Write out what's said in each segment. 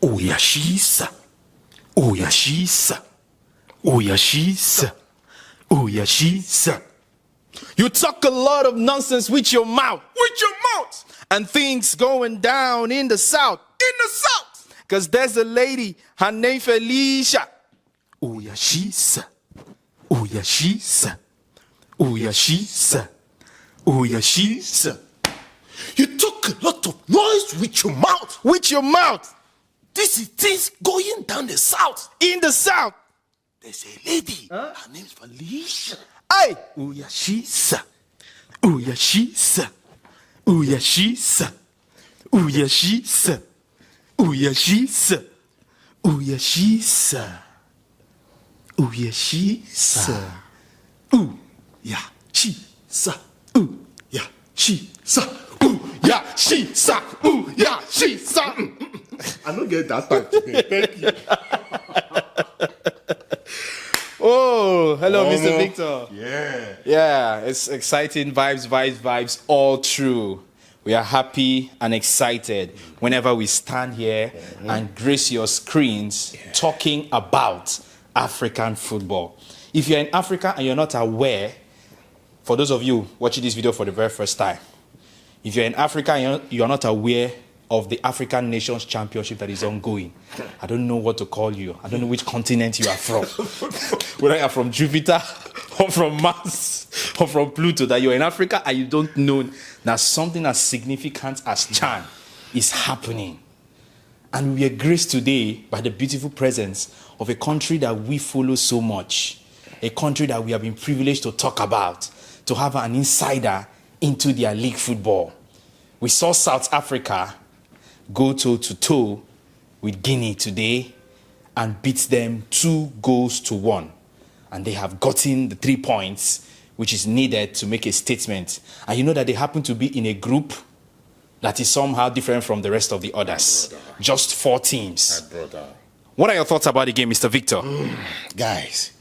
Uyashisa. Uyashisa. Uyashisa. Uyashisa. You talk a lot of nonsense with your mouth. With your mouth. And things going down in the south. In the south. Cause there's a lady, her name Felicia. Uyashisa. Uyashisa. Uyashisa. Uyashisa. You talk a lot of noise with your mouth. With your mouth. This is things going down the south. In the south. There's a lady. Her name is Felicia. Hey! Uyashisa. Uyashisa. Uyashisa. Uyashisa. Uyashisa. Uyashisa. Uyashisa. Uyashisa. Uyashisa. Uyashisa. Uyashisa. I don't get that time today. Thank you. Oh, hello, Mr. Victor. Yeah. Yeah, it's exciting vibes all through. We are happy and excited whenever we stand here and grace your screens talking about African football. If you're in Africa and you're not aware, for those of you watching this video for the very first time, if you're in Africa and you're not aware of the African Nations Championship that is ongoing, I don't know what to call you. I don't know which continent you are from. Whether you're from Jupiter or from Mars or from Pluto, that you're in Africa and you don't know that something as significant as CHAN is happening. And we are graced today by the beautiful presence of a country that we follow so much, a country that we have been privileged to talk about, to have an insider into their league football. We saw South Africa go toe-to-toe with Guinea today and beat them 2-1. And they have gotten the 3 points which is needed to make a statement. And you know that they happen to be in a group that is somehow different from the rest of the others. Just 4 teams. What are your thoughts about the game, Mr. Victor? Guys,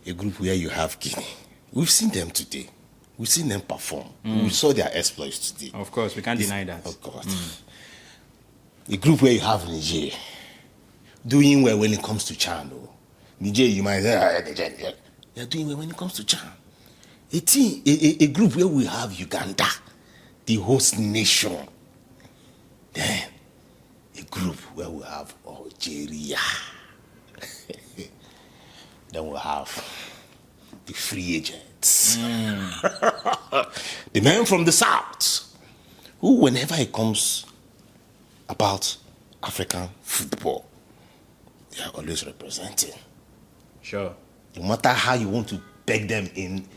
a group where you have Guinea. We've seen them today. We've seen them perform. We saw their exploits today. Of course, we can't deny that. Of course. A group where you have Niger doing well when it comes to CHAN. Niger, you might say, Niger. They're doing well when it comes to CHAN. A group where we have Uganda, the host nation. Then, a group where we have Algeria. Then we'll have the free agents. The men from the south, who whenever it comes about African football, they are always representing. Sure. No matter how you want to peg them in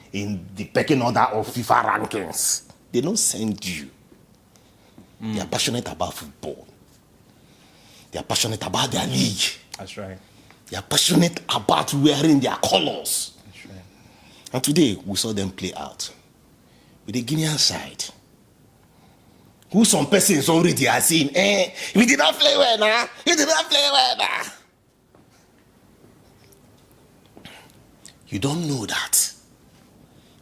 the pecking order of FIFA rankings, they don't send you. They are passionate about football. They are passionate about their league. That's right. They are passionate about wearing their colors. That's right. And today, we saw them play out with the Guinean side, who some persons already are saying, we did not play well now. We did not play well now. You don't know that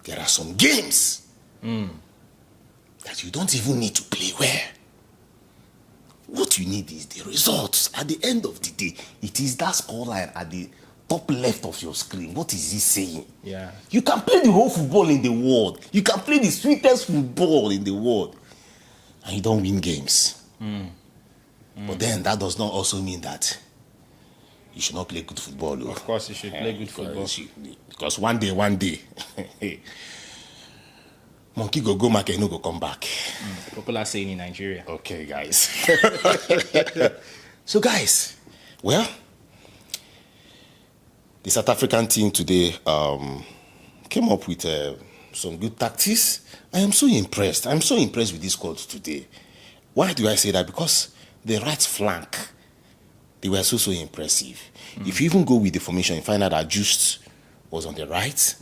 there are some games that you don't even need to play well. What you need is the results. At the end of the day, it is that scoreline at the top left of your screen. What is he saying? Yeah. You can play the whole football in the world. You can play the sweetest football in the world, and you don't win games. But then that does not also mean that you should not play good football. Of course, you should play good football. Because one day, monkey go market, no go come back. Popular saying in Nigeria. Okay, guys. So, guys, well, the South African team today came up with some good tactics. I am so impressed. I'm so impressed with this squad today. Why do I say that? Because the right flank, they were so impressive. If you even go with the formation, you find out that Just was on the right.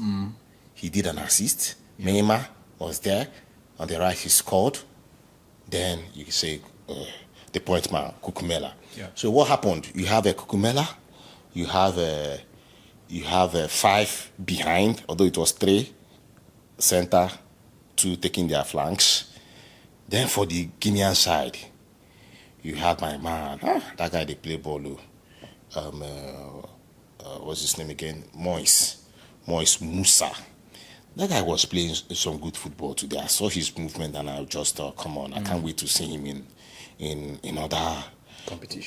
He did an assist. Neymar was there. On the right, he scored. Then you can say the point man, Kukumela. Yeah. So what happened? You have a Kukumela. You have a 5 behind, although it was 3 center, 2 taking their flanks. Then for the Guinean side, you had my man. That guy, they play ball. What's his name again? Moise Musa. That guy was playing some good football today. I saw his movement and I just thought, come on, I can't wait to see him in other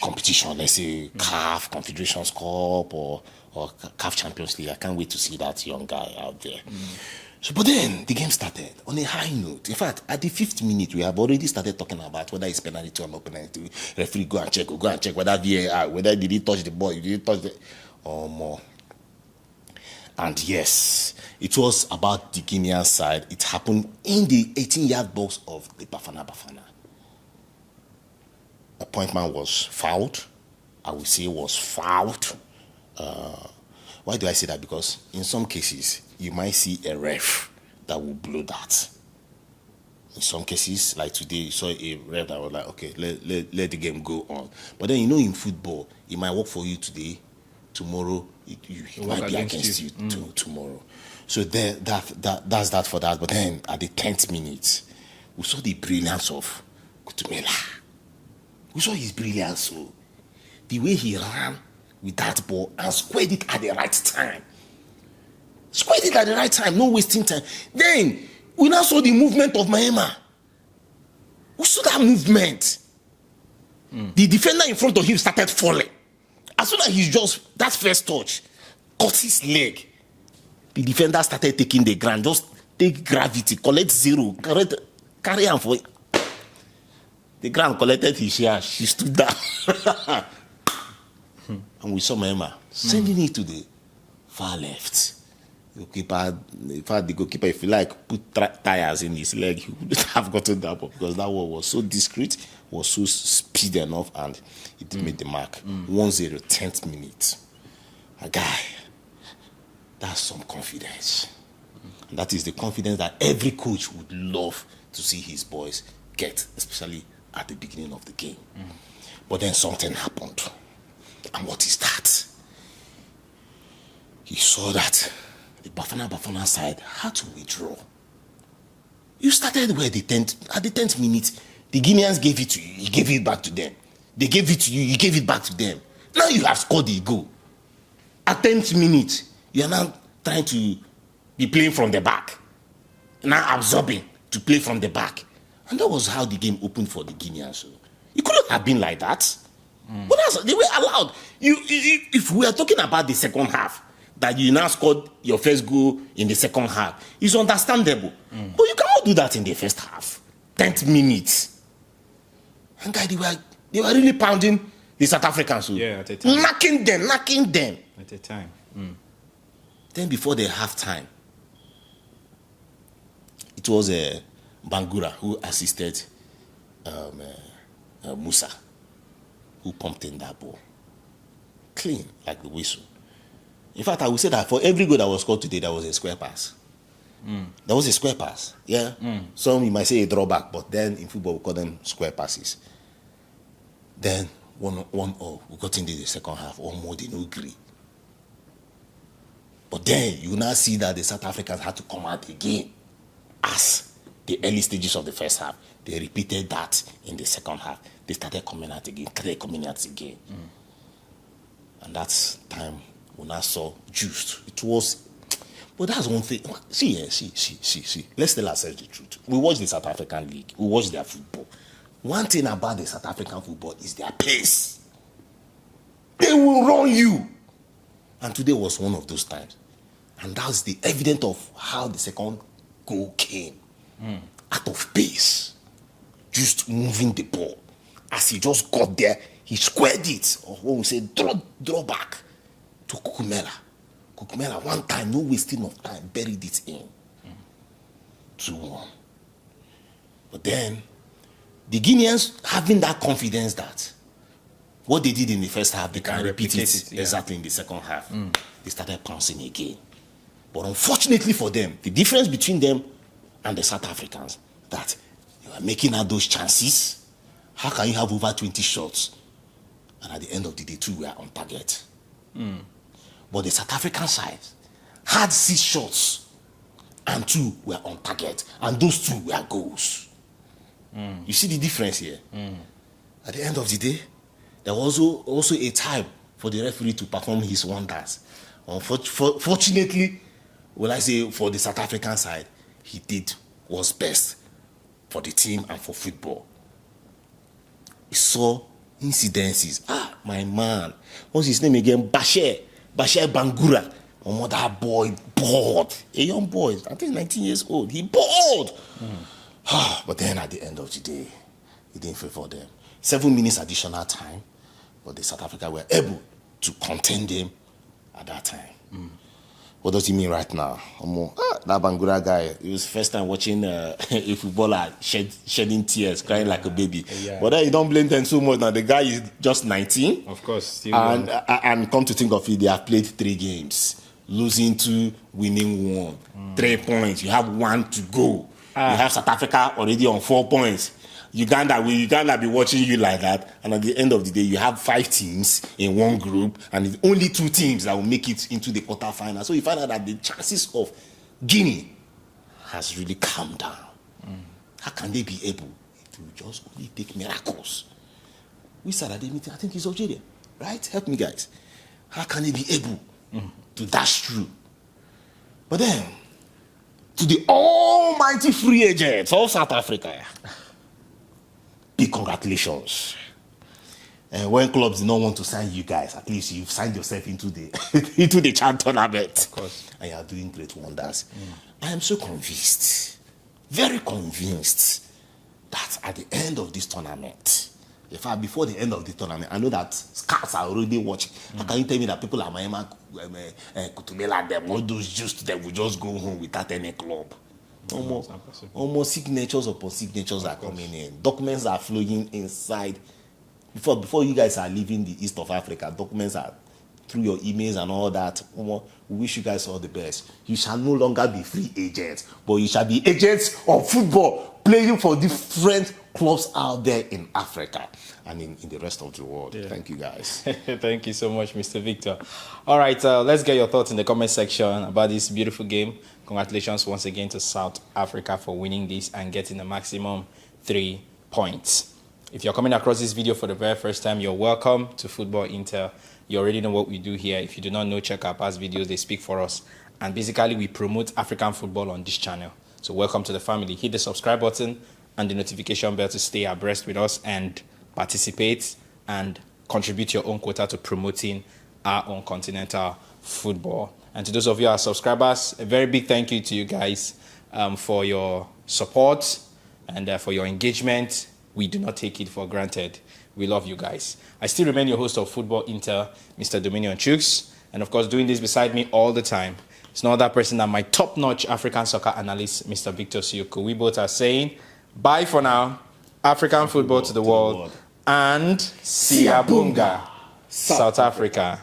competition. Let's say CAF Confederations Cup or CAF Champions League. I can't wait to see that young guy out there. So, but then the game started on a high note. In fact, at the 5th minute, we have already started talking about whether it's penalty or not penalty. Referee, go and check whether VAR, whether did he touch the ball, did he touch the or more. And yes, it was about the Guinean side. It happened in the 18-yard box of the Bafana. Appointment was fouled. I would say was fouled. Why do I say that? Because in some cases, you might see a ref that will blow that. In some cases, like today, you saw a ref that was like, okay, let the game go on. But then, in football, it might work for you today. Tomorrow, it might be against you tomorrow. So that's that for that. But then, at the 10th minute, we saw the brilliance of Kutumela. We saw his brilliance. So the way he ran with that ball and squared it at the right time. No wasting time. Then, we now saw the movement of Mahema. We saw that movement. The defender in front of him started falling. As soon as he just, that first touch, caught his leg, the defender started taking the ground. Just take gravity, collect zero, carry on for it. The ground collected his share. She stood down. And we saw Mahema sending it to the far left. The goalkeeper, if you like, put tires in his leg, he wouldn't have gotten that ball because that ball was so discreet, was so speed enough, and it made the mark. 1-0, 10th minute. A guy, that's some confidence. And that is the confidence that every coach would love to see his boys get, especially at the beginning of the game. But then something happened. And what is that? He saw that the Bafana side had to withdraw. You started where at the 10th minute, the Guineans gave it to you, you gave it back to them. They gave it to you, you gave it back to them. Now you have scored the goal. At 10th minute, you are now trying to be playing from the back. Now absorbing to play from the back. And that was how the game opened for the Guineans. So it couldn't have been like that. But they were allowed. If we are talking about the second half, that you now scored your first goal in the second half, it's understandable. But you cannot do that in the first half. 10th minute. And guys, they were really pounding the South Africans. Yeah, at a time. Knocking them. At a time. Then before the half-time, it was Bangura who assisted Musa, who pumped in that ball. Clean, like the whistle. In fact, I would say that for every goal that was scored today, there was a square pass. There was a square pass, yeah? Some you might say a drawback, but then in football we call them square passes. Then 1-0, we got into the second half, or more than agree. But then you now see that the South Africans had to come out again as the early stages of the first half. They repeated that in the second half. They started coming out again. And that time we now saw juiced. It was, but that's one thing. See. Let's tell ourselves the truth. We watch the South African League. We watch their football. One thing about the South African football is their pace. They will run you. And today was one of those times. And that's the evidence of how the second goal came. Out of pace. Just moving the ball. As he just got there, he squared it. Or what we say, draw back to Kukumela. Kukumela, one time, no wasting of time, buried it in. 2-1. But then, the Guineans having that confidence that what they did in the first half, they can repeat it exactly in the second half. They started pouncing again. But unfortunately for them, the difference between them and the South Africans, that you are making out those chances. How can you have over 20 shots? And at the end of the day, 2 were on target. But the South African side had 6 shots and 2 were on target. And those 2 were goals. You see the difference here? at the end of the day, there was also a time for the referee to perform his wonders. Fortunately, will I say, for the South African side, he did what's best for the team and for football. We saw incidences. My man, what's his name again? Bashir Bangura. That boy bald. A young boy, I think 19 years old. He bald. But then at the end of the day, it didn't favor them. 7 minutes additional time, but the South Africa were able to contain them at that time. What does he mean right now? That Bangura guy, it was first time watching a footballer shedding tears, crying like a baby. Yeah. But then you don't blame them so much now. The guy is just 19. Of course. Still And come to think of it, they have played 3 games, losing 2, winning 1. 3 points. You have 1 to go. You have South Africa already on 4 points. Uganda be watching you like that, and at the end of the day, you have 5 teams in one group, and it's only 2 teams that will make it into the quarterfinal. So you find out that the chances of Guinea has really calmed down. How can they be able to just only take miracles? We said at the meeting, I think it's Algeria, right? Help me, guys. How can they be able to dash through? But then, to the almighty free agents of South Africa, big congratulations. And when clubs do not want to sign you guys, at least you've signed yourself into the CHAN tournament. Of course. And you are doing great wonders. I am so convinced, very convinced, that at the end of this tournament, in fact, before the end of the tournament, I know that scouts are already watching. How can you tell me that people like Mahema, Kutumela, them, all those just them will just go home without any club? Almost signatures upon signatures are coming in. Documents are flowing inside. Before you guys are leaving the east of Africa, documents are through your emails and all that. We wish you guys all the best. You shall no longer be free agents, but you shall be agents of football, playing for different clubs out there in Africa and in the rest of the world. Yeah. Thank you, guys. Thank you so much, Mr. Victor. All right, let's get your thoughts in the comment section about this beautiful game. Congratulations once again to South Africa for winning this and getting the maximum 3 points. If you're coming across this video for the very first time, you're welcome to Football Intel. You already know what we do here. If you do not know, check our past videos. They speak for us. And basically, we promote African football on this channel. So welcome to the family. Hit the subscribe button and the notification bell to stay abreast with us and participate and contribute your own quota to promoting our own continental football. And to those of you who are subscribers, a very big thank you to you guys for your support and for your engagement. We do not take it for granted. We love you guys. I still remain your host of Football Intel, Mr. Dominion Chooks. And of course, doing this beside me all the time, it's no other person than my top-notch African soccer analyst, Mr. Victor Siokwu. We both are saying bye for now. African football to the world. And Siabunga, South Africa.